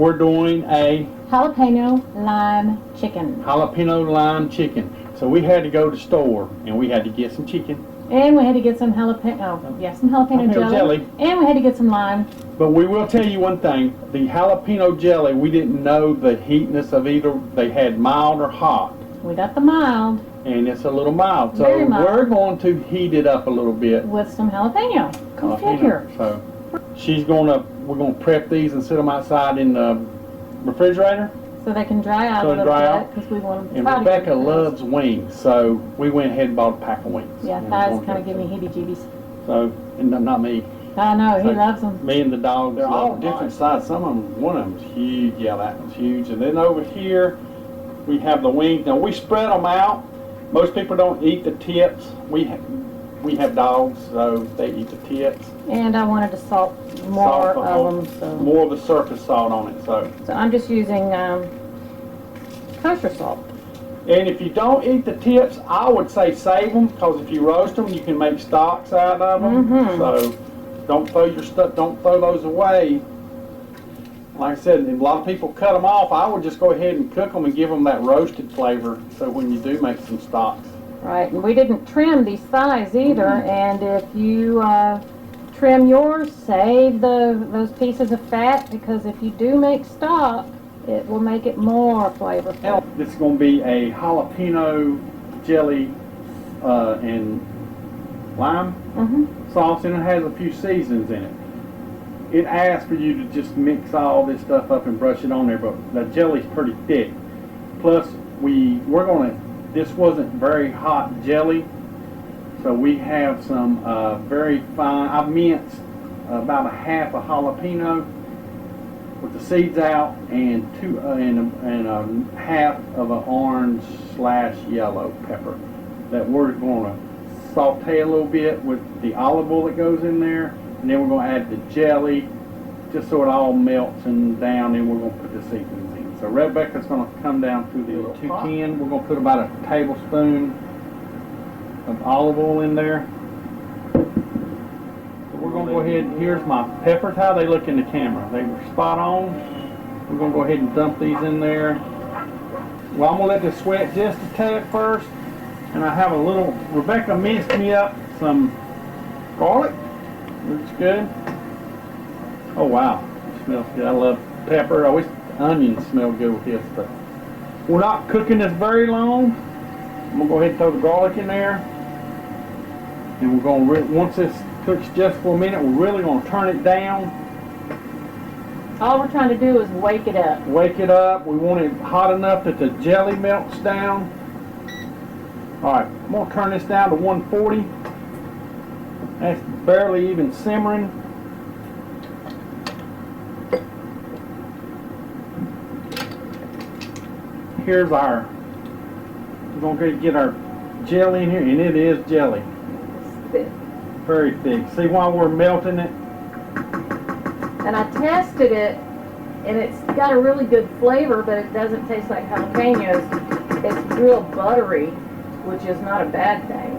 We're doing a jalapeno lime chicken. jalapeno lime chicken. So we had to go to the store and we had to get some chicken. And we had to get some jalapeno jelly. And we had to get some lime. But we will tell you one thing. The jalapeno jelly, we didn't know the heatness of either. They had mild or hot. We got the mild. And it's a little mild. So Very mild. we're going to heat it up a little bit. With some jalapeno. Go figure. So we're gonna prep these and sit them outside in the refrigerator. So they can dry out a little bit, because we want them to. And Rebecca loves wings, so we went ahead and bought a pack of wings. Yeah, thighs kind of give me heebie-jeebies. So, and not me. I know, he loves them. Me and the dog, they're all different sizes. Some of them, one of them's huge. Yeah, that one's huge. And then over here, we have the wings. Now we spread them out. Most people don't eat the tips. We have dogs, so they eat the tips. And I wanted to salt more of them. So. More of the surface salt on it. So I'm just using kosher salt. And if you don't eat the tips, I would say save them, because if you roast them, you can make stocks out of them. So don't throw your stuff. Don't throw those away. Like I said, a lot of people cut them off. I would just go ahead and cook them and give them that roasted flavor. So when you do make some stocks. Right, and we didn't trim these thighs either. And if you trim yours, save those pieces of fat, because if you do make stock, it will make it more flavorful. This is going to be a jalapeno jelly and lime sauce, and it has a few seasonings in it. It asks for you to just mix all this stuff up and brush it on there, but the jelly's pretty thick. Plus, this wasn't very hot jelly, so we have some very fine. I've minced about a half a jalapeno with the seeds out, and a half of an orange/yellow pepper that we're going to saute a little bit with the olive oil that goes in there, and then we're going to add the jelly just so it all melts and down, and we're going to put the seasonings in. So Rebecca's going to come down through the little tin. We're going to put about a tablespoon of olive oil in there. We're going to go ahead, here's my peppers, how they look in the camera. They were spot on. We're going to go ahead and dump these in there. Well, I'm going to let this sweat just a tad first. And I have a little, Rebecca minced me up some garlic. Looks good. Oh wow, it smells good. I love pepper. I wish onions smell good with this, but we're not cooking this very long. I'm going to go ahead and throw the garlic in there. And we're going to, once this cooks just for a minute, we're really going to turn it down. All we're trying to do is wake it up. Wake it up. We want it hot enough that the jelly melts down. Alright, I'm going to turn this down to 140. That's barely even simmering. Here's we're going to get our jelly in here, and it is jelly. It's thick. Very thick. See why we're melting it? And I tested it, and it's got a really good flavor, but it doesn't taste like jalapenos. It's real buttery, which is not a bad thing.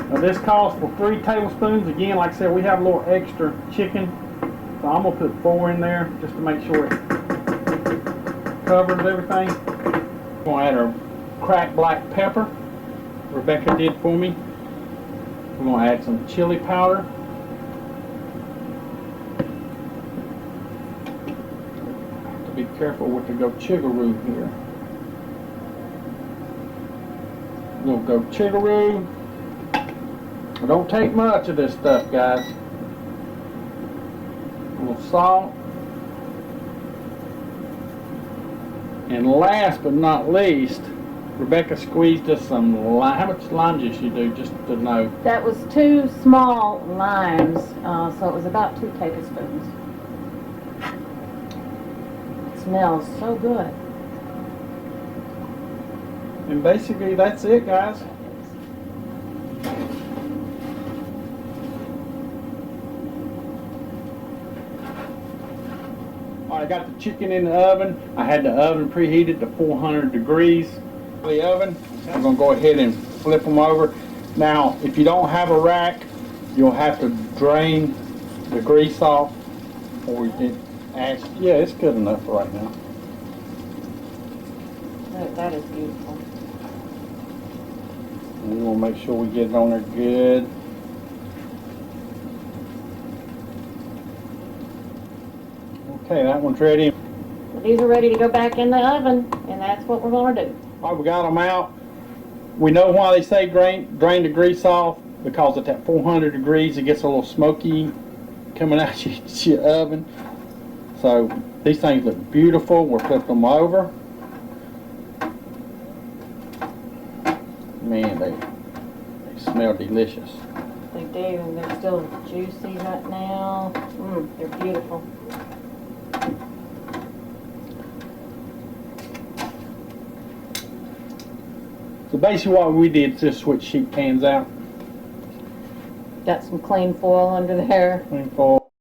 Now this calls for 3 tablespoons. Again, like I said, we have a little extra chicken, so I'm going to put 4 in there just to make sure it covers everything. We're going to add our cracked black pepper Rebecca did for me. We're going to add some chili powder. Have to be careful with the gochujang here. We'll go gochujang. Don't take much of this stuff, guys. A little salt. And last but not least, Rebecca squeezed us some lime. How much lime juice you do, just to know? That was 2 small limes, so it was about 2 tablespoons. It smells so good. And basically that's it, guys. I got the chicken in the oven. I had the oven preheated to 400 degrees. The oven. I'm going to go ahead and flip them over. Now, if you don't have a rack, you'll have to drain the grease off before it adds. Yeah, it's good enough for right now. That is beautiful. And we want to make sure we get it on there good. Okay, that one's ready. These are ready to go back in the oven, and that's what we're going to do. All right, we got them out. We know why they say drain the grease off, because at that 400 degrees it gets a little smoky coming out your oven. So these things look beautiful. We're flipping them over. Man, they smell delicious. They do, and they're still juicy right now. They're beautiful. So basically what we did is just switch sheet cans out. Got some clean foil under there. Clean foil.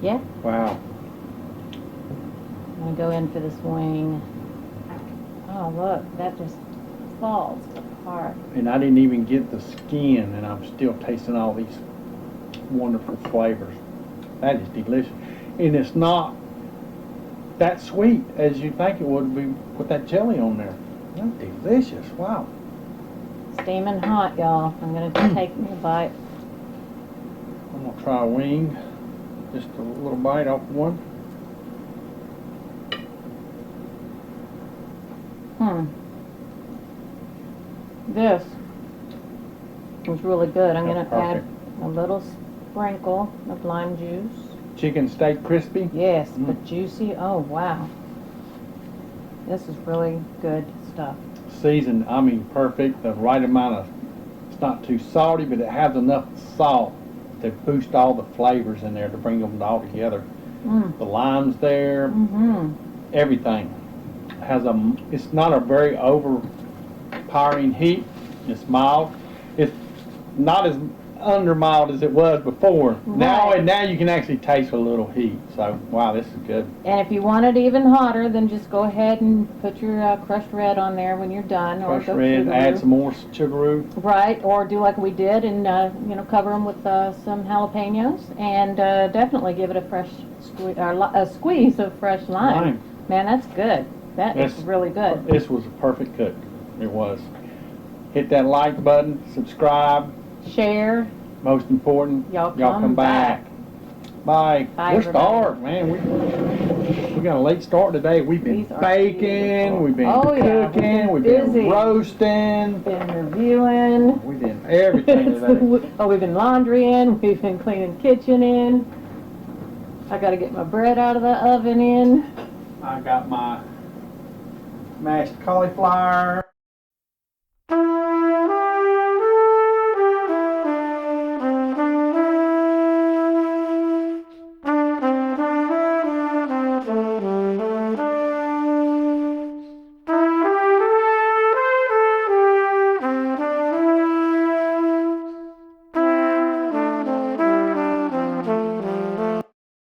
Yeah, Wow. I'm going to go in for this wing. Oh, look, that just falls apart. And I didn't even get the skin, and I'm still tasting all these wonderful flavors. That is delicious. And it's not that sweet as you think it would be with that jelly on there. That's delicious. Wow. Steaming hot, y'all. I'm going to take me a bite. I'm going to try a wing. Just a little bite off one. This is really good. I'm going That's to add perfect. a little sprinkle of lime juice. Chicken steak crispy. Yes, but juicy. Oh, wow. This is really good stuff. Seasoned, I mean perfect. The right amount of, it's not too salty, but it has enough salt to boost all the flavors in there to bring them all together. The lime's there. Everything has a. It's not a very overpowering heat. It's mild. It's not as under mild as it was before. Right. Now you can actually taste a little heat. So wow, this is good. And if you want it even hotter, then just go ahead and put your crushed red on there when you're done. Crushed or red. sugaroo. Add some more sugaroo. Right, or do like we did and cover them with some jalapenos, and definitely give it a fresh a squeeze of fresh lime. Man, that's good. That is really good. This was a perfect cook. It was. Hit that like button, subscribe. Share. Most important, Y'all come back. Bye. Bye, We're everybody. starved, man. We got a late start today. We've been These are baking, beautiful. we've been Oh, yeah, we've cooking, been we've busy. been roasting, Been reviewing. we've been everything today. Oh, we've been laundrying. We've been cleaning kitchen in. I got to get my bread out of the oven in. I got my mashed cauliflower.